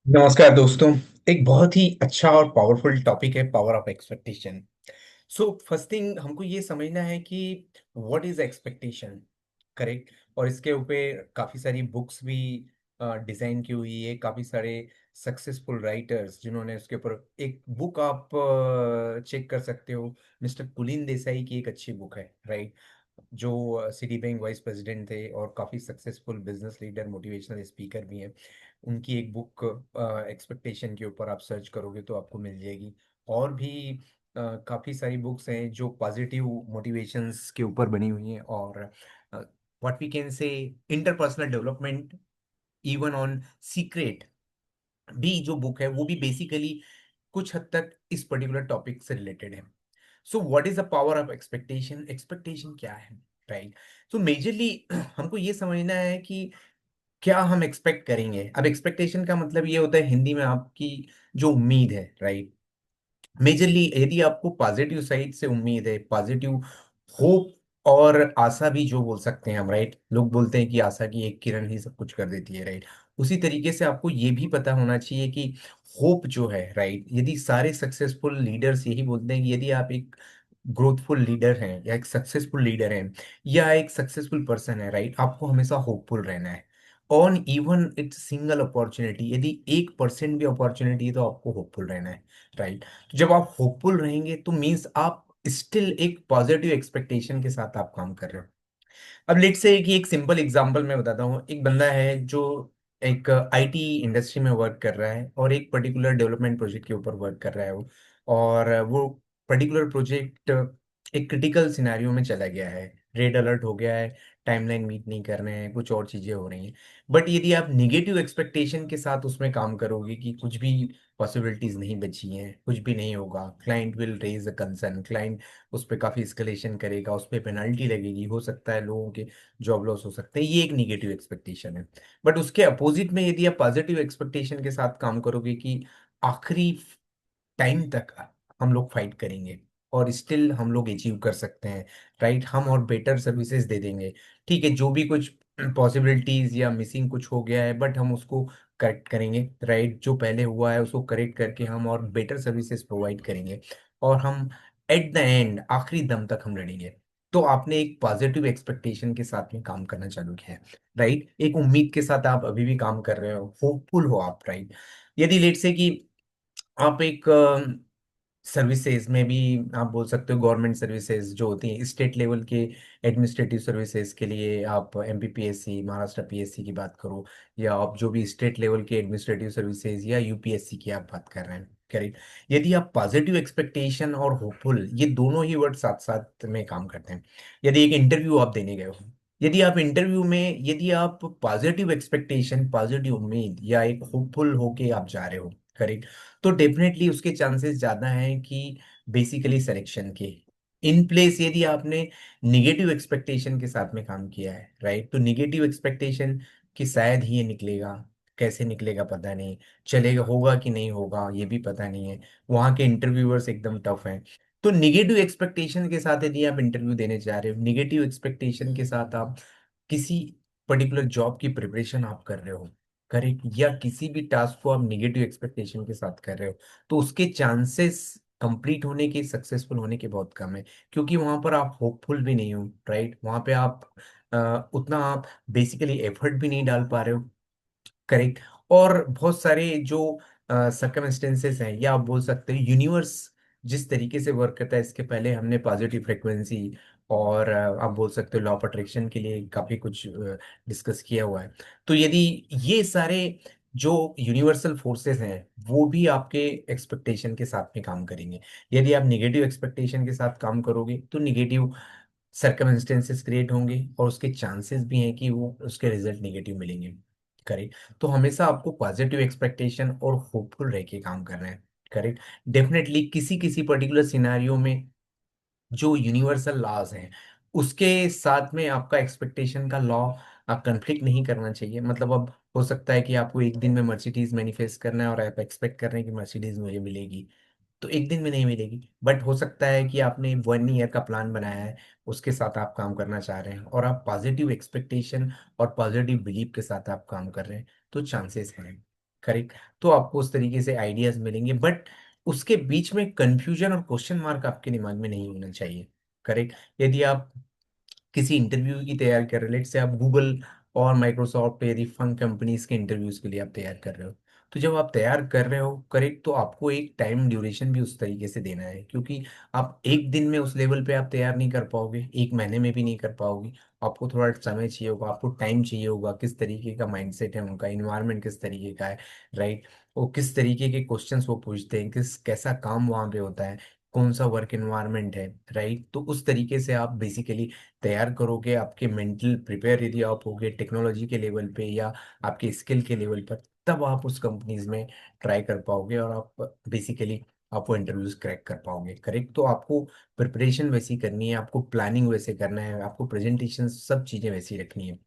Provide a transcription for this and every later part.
नमस्कार दोस्तों। एक बहुत ही अच्छा और पावरफुल टॉपिक है power of expectation. So first thing हमको ये समझना है कि व्हाट इज एक्सपेक्टेशन, करेक्ट। और इसके ऊपर काफ़ी सारी बुक्स भी डिज़ाइन की हुई है, काफ़ी सारे सक्सेसफुल राइटर्स जिन्होंने उसके ऊपर एक बुक आप चेक कर सकते हो। मिस्टर पुलिन देसाई की एक अच्छी बुक है, राइट, जो सिटी बैंक वाइस प्रेसिडेंट थे और काफ़ी successful business leader motivational speaker भी हैं। उनकी एक बुक एक्सपेक्टेशन के ऊपर आप सर्च करोगे तो आपको मिल जाएगी। और भी काफ़ी सारी बुक्स हैं जो पॉजिटिव मोटिवेशंस के ऊपर बनी हुई हैं। और what we can say interpersonal development even on secret भी जो बुक है वो भी बेसिकली कुछ हद तक इस पर्टिकुलर टॉपिक से रिलेटेड है। So what is the power of expectation, expectation क्या है, राइट। सो मेजरली हमको ये समझना है कि क्या हम एक्सपेक्ट करेंगे। अब एक्सपेक्टेशन का मतलब ये होता है हिंदी में आपकी जो उम्मीद है, राइट। मेजरली यदि आपको पॉजिटिव साइड से उम्मीद है, पॉजिटिव होप और आशा भी जो बोल सकते हैं हम, राइट। लोग बोलते हैं कि आशा की एक किरण ही सब कुछ कर देती है, राइट। उसी तरीके से आपको ये भी पता होना चाहिए कि होप जो है, राइट। यदि सारे सक्सेसफुल लीडर्स यही बोलते हैं कि यदि आप एक ग्रोथफुल लीडर हैं या एक सक्सेसफुल लीडर हैं या एक सक्सेसफुल पर्सन है, राइट, आपको हमेशा होपफुल रहना है। On even it's single opportunity, यदि 1% भी अपॉर्चुनिटी है तो आपको होपफुल रहना है, राइट। जब आप होपफुल रहेंगे तो मीन्स आप स्टिल एक पॉजिटिव एक्सपेक्टेशन के साथ आप काम कर रहे हो। अब लेट से कि एक सिंपल एग्जांपल मैं बताता हूँ। एक बंदा है जो एक आईटी इंडस्ट्री में वर्क कर रहा है और एक पर्टिकुलर डेवलपमेंट प्रोजेक्ट के ऊपर वर्क कर रहा है वो। और वो पर्टिकुलर प्रोजेक्ट एक क्रिटिकल सिनेरियो में चला गया है, रेड अलर्ट हो गया है, टाइमलाइन मीट नहीं कर रहे हैं, कुछ और चीजें हो रही हैं। बट यदि आप निगेटिव एक्सपेक्टेशन के साथ उसमें काम करोगे कि कुछ भी पॉसिबिलिटीज नहीं बची हैं, कुछ भी नहीं होगा, client will raise a concern, client उस पर काफी एस्केलेशन करेगा, उस पर पेनल्टी लगेगी, हो सकता है लोगों के जॉब लॉस हो सकते हैं, ये एक निगेटिव एक्सपेक्टेशन है। बट उसके अपोजिट में यदि आप पॉजिटिव एक्सपेक्टेशन के साथ काम करोगे कि आखिरी टाइम तक हम लोग फाइट करेंगे और स्टिल हम लोग अचीव कर सकते हैं, राइट। हम और बेटर सर्विसेज दे देंगे। ठीक है, जो भी कुछ पॉसिबिलिटीज या मिसिंग कुछ हो गया है बट हम उसको करेक्ट करेंगे, राइट। जो पहले हुआ है उसको करेक्ट करके हम और बेटर सर्विसेज प्रोवाइड करेंगे। और हम एट द एंड आखिरी दम तक हम लड़ेंगे। तो आपने एक पॉजिटिव एक्सपेक्टेशन के साथ में काम करना चालू किया है, राइट। एक उम्मीद के साथ आप अभी भी काम कर रहे हो, होपफुल हो आप, राइट। यदि लेट से कि आप एक सर्विसेज में भी आप बोल सकते हो, गवर्नमेंट सर्विसेज जो होती हैं स्टेट लेवल के एडमिनिस्ट्रेटिव सर्विसेज के लिए, आप एमपीपीएससी, महाराष्ट्र पीएससी की बात करो, या आप जो भी स्टेट लेवल के एडमिनिस्ट्रेटिव सर्विसेज या यूपीएससी की आप बात कर रहे हैं, करेक्ट। यदि आप पॉजिटिव एक्सपेक्टेशन और होपफुल, ये दोनों ही वर्ड साथ साथ में काम करते हैं। यदि एक इंटरव्यू आप देने गए हो, यदि आप इंटरव्यू में यदि आप पॉजिटिव एक्सपेक्टेशन, पॉजिटिव उम्मीद या एक होपफुल होके आप जा रहे हो, करेक्ट, तो डेफिनेटली उसके चांसेस ज्यादा हैं कि बेसिकली सिलेक्शन के। इन प्लेस यदि आपने निगेटिव एक्सपेक्टेशन के साथ में काम किया है, राइट, तो निगेटिव एक्सपेक्टेशन कि शायद ही ये निकलेगा, कैसे निकलेगा पता नहीं, चलेगा होगा कि नहीं होगा ये भी पता नहीं है, वहाँ के इंटरव्यूअर्स एकदम टफ हैं। तो निगेटिव एक्सपेक्टेशन के साथ यदि आप इंटरव्यू देने जा रहे हो, निगेटिव एक्सपेक्टेशन के साथ आप किसी पर्टिकुलर जॉब की प्रिपरेशन आप कर रहे हो, करेक्ट, या किसी भी टास्क को आप निगेटिव एक्सपेक्टेशन के साथ कर रहे हो, तो उसके चांसेस कंप्लीट होने के, सक्सेसफुल होने के बहुत कम है। क्योंकि वहां पर आप होपफुल भी नहीं हो, राइट। वहां पे आप उतना आप बेसिकली एफर्ट भी नहीं डाल पा रहे हो, करेक्ट। और बहुत सारे जो सर्कमस्टेंसेस हैं, या आप बोल सकते हैं यूनिवर्स जिस तरीके से वर्क करता है, इसके पहले हमने पॉजिटिव फ्रिक्वेंसी और आप बोल सकते हो लॉ ऑफ अट्रैक्शन के लिए काफी कुछ डिस्कस किया हुआ है। तो यदि ये सारे जो यूनिवर्सल फोर्सेस हैं वो भी आपके एक्सपेक्टेशन के साथ में काम करेंगे। यदि आप निगेटिव एक्सपेक्टेशन के साथ काम करोगे तो निगेटिव सर्कमस्टेंसेस क्रिएट होंगे और उसके चांसेस भी हैं कि वो उसके रिजल्ट निगेटिव मिलेंगे, करेक्ट। तो हमेशा आपको पॉजिटिव एक्सपेक्टेशन और होपफुल रह के काम करना है, करेक्ट। डेफिनेटली किसी किसी पर्टिकुलर सिनारियो में जो यूनिवर्सल लॉज हैं उसके साथ में आपका एक्सपेक्टेशन का लॉ कंफ्लिक्ट नहीं करना चाहिए। मतलब अब हो सकता है कि आपको एक दिन में मर्सिडीज मैनिफेस्ट करना है और आप एक्सपेक्ट कर रहे हैं कि मर्सिडीज मुझे मिलेगी, तो एक दिन में नहीं मिलेगी। बट हो सकता है कि आपने 1 ईयर का प्लान बनाया है, उसके साथ आप काम करना चाह रहे हैं और आप पॉजिटिव एक्सपेक्टेशन और पॉजिटिव बिलीव के साथ आप काम कर रहे हैं, तो चांसेस हैं। करेक्ट। तो आपको उस तरीके से आइडियाज मिलेंगे, बट उसके बीच में कंफ्यूजन और क्वेश्चन मार्क आपके दिमाग में नहीं होना चाहिए। करेक्ट। यदि आप किसी इंटरव्यू की तैयारी कर रहे हो, लेट से आप गूगल और माइक्रोसॉफ्ट यदि फंड कंपनीज के इंटरव्यूज के लिए आप तैयार कर रहे हो, तो जब आप तैयार कर रहे हो, करेक्ट, तो आपको एक टाइम ड्यूरेशन भी उस तरीके से देना है, क्योंकि आप एक दिन में उस लेवल पे आप तैयार नहीं कर पाओगे, एक महीने में भी नहीं कर पाओगे। आपको थोड़ा समय चाहिए होगा, आपको टाइम चाहिए होगा, किस तरीके का माइंडसेट है उनका, इन्वायरमेंट किस तरीके का है, राइट। वो किस तरीके के क्वेश्चंस वो पूछते हैं, किस कैसा काम वहाँ पे होता है, कौन सा वर्क एनवायरनमेंट है, राइट। तो उस तरीके से आप बेसिकली तैयार करोगे, आपके मेंटल प्रिपेयर यदि आप होगे टेक्नोलॉजी के लेवल पे या आपके स्किल के लेवल पर, तब आप उस कंपनीज में ट्राई कर पाओगे और आप बेसिकली आप वो इंटरव्यूज क्रैक कर पाओगे। करेक्ट। तो आपको प्रिपरेशन वैसी करनी है, आपको प्लानिंग वैसे करना है, आपको प्रेजेंटेशन सब चीज़ें वैसी रखनी है।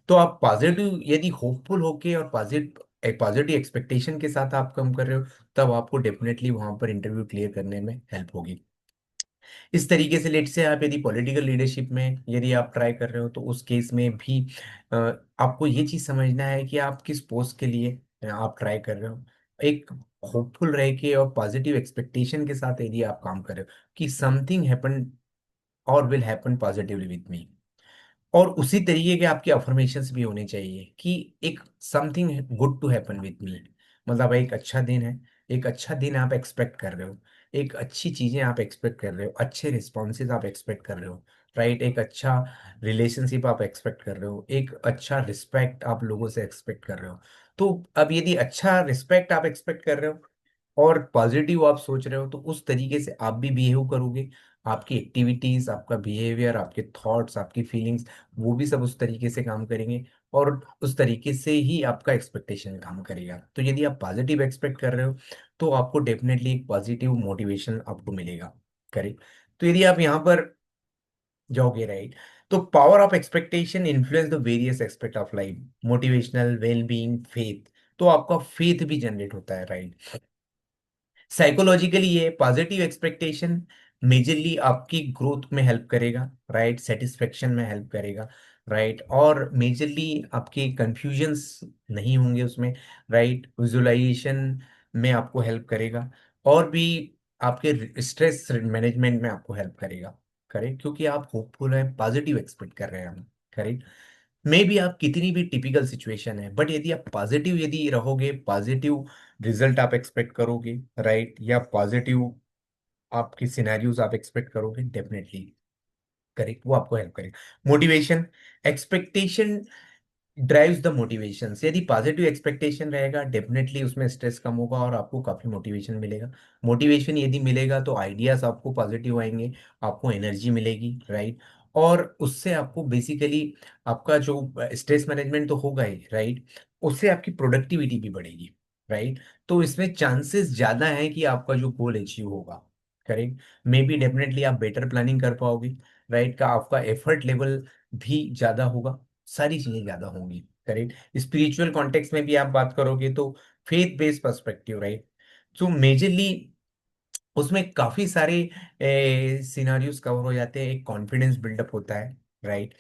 तो आप पॉजिटिव यदि होपफुल होके और पॉजिटिव एक्सपेक्टेशन के साथ आप काम कर रहे हो, तब आपको डेफिनेटली वहां पर इंटरव्यू क्लियर करने में हेल्प होगी। इस तरीके से लेट से आप यदि पॉलिटिकल लीडरशिप में यदि आप ट्राई कर रहे हो, तो उस केस में भी अ, आपको ये चीज समझना है कि आप किस पोस्ट के लिए आप ट्राई कर रहे हो। एक होपफुल रह के और पॉजिटिव एक्सपेक्टेशन के साथ यदि आप काम कर रहे हो कि समथिंग हैपन और will happen positively with me, और उसी तरीके के आपके अफर्मेशंस भी होने चाहिए कि एक something good to happen with me, मतलब एक अच्छा दिन है, एक अच्छा दिन आप एक्सपेक्ट कर रहे हो, एक अच्छी चीजें आप एक्सपेक्ट कर रहे हो, अच्छे रिस्पॉन्सेज आप एक्सपेक्ट कर रहे हो, राइट। एक अच्छा रिलेशनशिप आप एक्सपेक्ट कर रहे हो, एक अच्छा रिस्पेक्ट आप लोगों से एक्सपेक्ट कर रहे हो। तो अब यदि अच्छा रिस्पेक्ट आप एक्सपेक्ट कर रहे हो और पॉजिटिव आप सोच रहे हो, तो उस तरीके से आप भी बिहेव करोगे। आपकी एक्टिविटीज, आपका बिहेवियर, आपके थॉट्स, आपकी फीलिंग्स, वो भी सब उस तरीके से काम करेंगे और उस तरीके से ही आपका एक्सपेक्टेशन काम करेगा। तो यदि आप पॉजिटिव एक्सपेक्ट कर रहे हो, तो आपको डेफिनेटली एक पॉजिटिव मोटिवेशन आपको मिलेगा। करेक्ट। तो यदि आप यहाँ पर जाओगे, राइट, तो power of expectation influence the various aspect of life, motivational, well being, faith. तो आपका फेथ भी जनरेट होता है, राइट। साइकोलॉजिकली ये पॉजिटिव एक्सपेक्टेशन मेजरली आपकी ग्रोथ में हेल्प करेगा, राइट, सेटिस्फेक्शन में हेल्प करेगा, राइट, और मेजरली आपके कंफ्यूजन्स नहीं होंगे उसमें, राइट, विजुअलाइजेशन में आपको हेल्प करेगा, और भी आपके स्ट्रेस मैनेजमेंट में आपको हेल्प करेगा। करेक्ट, क्योंकि आप होपफुल हैं, पॉजिटिव एक्सपेक्ट कर रहे हैं हम। करेक्ट। मे बी आप कितनी भी टिपिकल सिचुएशन है, बट यदि आप पॉजिटिव यदि रहोगे, पॉजिटिव रिजल्ट आप एक्सपेक्ट करोगे, राइट, या पॉजिटिव आपकी सिनेरियोज आप एक्सपेक्ट करोगे, डेफिनेटली, करेक्ट, वो आपको हेल्प करेगा। Motivation, expectation drives the motivation. यदि पॉजिटिव एक्सपेक्टेशन रहेगा, डेफिनेटली उसमें स्ट्रेस कम होगा और आपको काफी मोटिवेशन मिलेगा। मोटिवेशन यदि मिलेगा तो आइडियाज आपको पॉजिटिव आएंगे, आपको एनर्जी मिलेगी, राइट, और उससे आपको बेसिकली आपका जो स्ट्रेस मैनेजमेंट तो होगा ही, राइट, उससे आपकी प्रोडक्टिविटी भी बढ़ेगी, राइट। तो इसमें चांसेस ज्यादा है कि आपका जो गोल अचीव होगा, करेक्ट, मे बी डेफिनेटली आप बेटर प्लानिंग कर पाओगे, राइट, का आपका एफर्ट लेवल भी ज्यादा होगा, सारी चीजें ज्यादा होंगी। करेक्ट। स्पिरिचुअल कॉन्टेक्स्ट में भी आप बात करोगे तो फेथ बेस्ड पर्सपेक्टिव, राइट, तो मेजरली उसमें काफी सारे सिनारियोस कवर हो जाते हैं, एक कॉन्फिडेंस बिल्डअप होता है, राइट।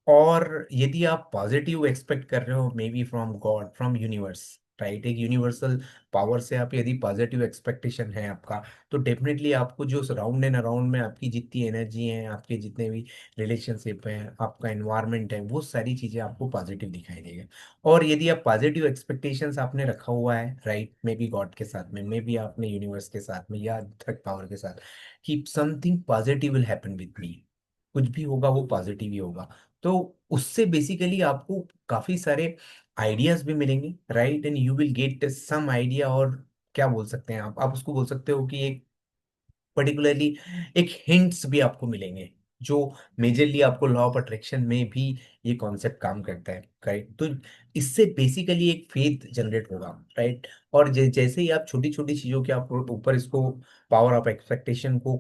और यदि आप पॉजिटिव एक्सपेक्ट कर रहे हो, may be from God, from universe, right, एक यूनिवर्सल पावर से आप यदि पॉजिटिव एक्सपेक्टेशन है आपका, तो डेफिनेटली आपको जो सराउंड एंड अराउंड में आपकी जितनी एनर्जी है, आपके जितने भी रिलेशनशिप है, आपका एनवायरनमेंट है, वो सारी चीजें आपको पॉजिटिव दिखाई देगा। और यदि आप पॉजिटिव एक्सपेक्टेशंस आपने रखा हुआ है, राइट, मे बी गॉड के साथ में, मे बी आपने यूनिवर्स के साथ में या थर्ड पावर के साथ, कि something positive will happen with me, कुछ भी होगा वो पॉजिटिव ही होगा। तो उससे बेसिकली आपको काफी सारे आइडियाज भी मिलेंगे, right, and you will get some idea, और क्या बोल सकते हैं आप उसको बोल सकते हो कि एक पर्टिकुलरली एक हिंट्स भी आपको मिलेंगे, जो मेजरली आपको लॉ ऑफ अट्रैक्शन में भी ये कॉन्सेप्ट काम करता है, राइट। तो इससे बेसिकली एक फेथ जनरेट होगा, राइट। और जैसे ही आप छोटी छोटी चीजों के आप ऊपर इसको पावर ऑफ एक्सपेक्टेशन को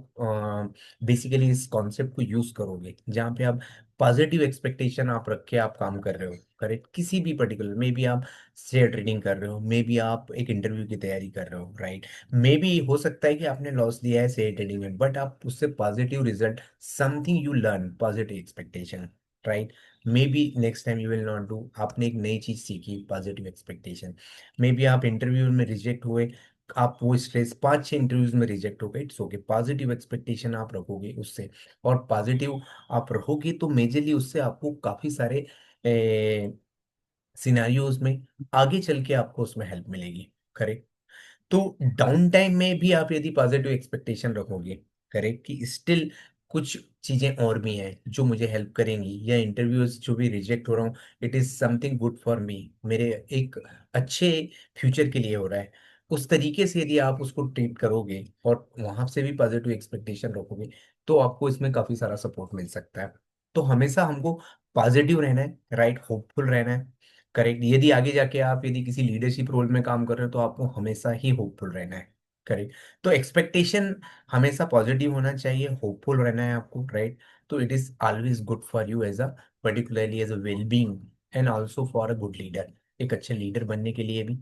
बेसिकली इस कॉन्सेप्ट को यूज करोगे, जहाँ पे आप पॉजिटिव एक्सपेक्टेशन आप रख के आप काम कर रहे हो, करेक्ट, किसी भी पर्टिकुलर, मे बी आप शेयर ट्रेडिंग कर रहे हो, मे बी आप एक इंटरव्यू की तैयारी कर रहे हो, राइट, मे बी हो सकता है कि आपने लॉस दिया है शेयर ट्रेडिंग में, बट आप उससे positive result, something you learn, positive expectation, right, may be next time you will not do. आपने एक नई चीज सीखी, पॉजिटिव एक्सपेक्टेशन। मे बी आप इंटरव्यू में रिजेक्ट हुए, आप वो स्ट्रेस 5-6 इंटरव्यूज में रिजेक्ट हो गए, इट्स ओके। पॉजिटिव एक्सपेक्टेशन आप रखोगे उससे, और पॉजिटिव आप रहोगे तो मेजरली उससे आपको काफी सारे सिनेरियोज में आगे चल के आपको उसमें हेल्प मिलेगी। करेक्ट। तो डाउन टाइम में भी आप यदि पॉजिटिव एक्सपेक्टेशन रखोगे, करेक्ट, कि स्टिल कुछ चीजें और भी हैं जो मुझे हेल्प करेंगी, या इंटरव्यूज जो भी रिजेक्ट हो रहा हूँ, it is something good for me, मेरे एक अच्छे फ्यूचर के लिए हो रहा है, उस तरीके से यदि आप उसको ट्रीट करोगे और वहां से भी पॉजिटिव एक्सपेक्टेशन रखोगे, तो आपको इसमें काफी सारा सपोर्ट मिल सकता है। तो हमेशा हमको पॉजिटिव रहना है, राइट, होपफुल रहना है। करेक्ट। यदि आगे जाके आप यदि किसी लीडरशिप रोल में काम कर रहे हो तो आपको हमेशा ही होपफुल रहना है। करेक्ट। तो एक्सपेक्टेशन हमेशा पॉजिटिव होना चाहिए, होपफुल रहना है आपको, राइट। तो it is always good for you as a, particularly as a well being, and also for a good leader, एक अच्छे लीडर बनने के लिए भी।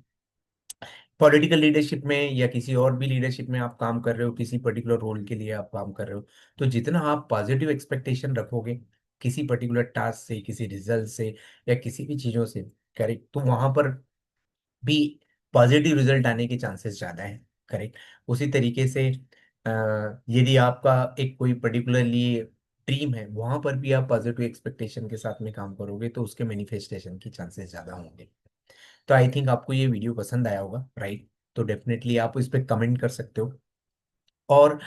पॉलिटिकल लीडरशिप में या किसी और भी लीडरशिप में आप काम कर रहे हो, किसी पर्टिकुलर रोल के लिए आप काम कर रहे हो, तो जितना आप पॉजिटिव एक्सपेक्टेशन रखोगे किसी पर्टिकुलर टास्क से, किसी रिजल्ट से, या किसी भी चीजों से, करेक्ट, तो वहां पर भी पॉजिटिव रिजल्ट आने के चांसेस ज्यादा है। करेक्ट। उसी तरीके से यदि आपका एक कोई पर्टिकुलरली ड्रीम है, वहां पर भी आप पॉजिटिव एक्सपेक्टेशन के साथ में काम करोगे तो उसके मैनिफेस्टेशन के चांसेस ज्यादा होंगे। तो आई थिंक आपको ये वीडियो पसंद आया होगा, राइट। तो डेफिनेटली आप इस पर कमेंट कर सकते हो, और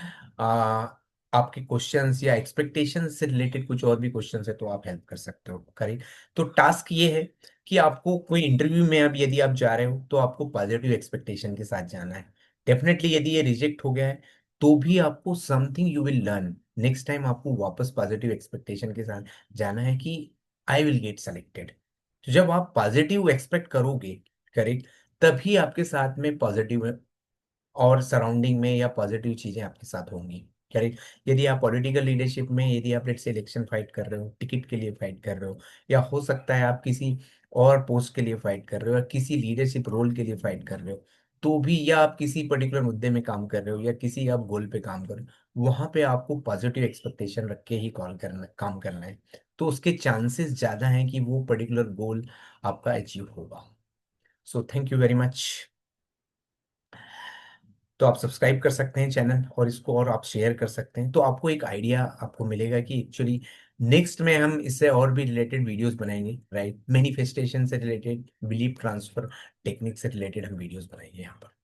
आपके क्वेश्चंस या एक्सपेक्टेशंस से रिलेटेड कुछ और भी क्वेश्चंस है तो आप हेल्प कर सकते हो। करेक्ट। तो टास्क ये है कि आपको कोई इंटरव्यू में अब यदि आप जा रहे हो तो आपको पॉजिटिव एक्सपेक्टेशन के साथ जाना है। डेफिनेटली यदि ये रिजेक्ट हो गया है तो भी आपको something you will learn, next time आपको वापस पॉजिटिव एक्सपेक्टेशन के साथ जाना है कि आई विल गेट सेलेक्टेड। तो जब आप पॉजिटिव एक्सपेक्ट करोगे, करेक्ट, तभी आपके साथ में पॉजिटिव और सराउंडिंग में या पॉजिटिव चीजें आपके साथ होंगी। करेक्ट। यदि आप पॉलिटिकल लीडरशिप में, यदि आप लेट्स से इलेक्शन फाइट कर रहे हो, टिकट के लिए फाइट कर रहे हो, या हो सकता है आप किसी और पोस्ट के लिए फाइट कर रहे हो, या किसी लीडरशिप रोल के लिए फाइट कर रहे हो, तो भी, या आप किसी पर्टिकुलर मुद्दे में काम कर रहे हो, या किसी आप गोल पे काम कर रहे हो, वहां पे आपको पॉजिटिव एक्सपेक्टेशन रख के ही काम करना है। तो उसके चांसेस ज्यादा हैं कि वो पर्टिकुलर गोल आपका अचीव होगा। So thank you very much. तो आप सब्सक्राइब कर सकते हैं चैनल, और इसको और आप शेयर कर सकते हैं, तो आपको एक आइडिया आपको मिलेगा कि एक्चुअली नेक्स्ट में हम इससे और भी रिलेटेड वीडियोस बनाएंगे, राइट। मैनिफेस्टेशन से रिलेटेड, बिलीफ ट्रांसफर टेक्निक से रिलेटेड हम वीडियोस बनाएंगे यहाँ पर।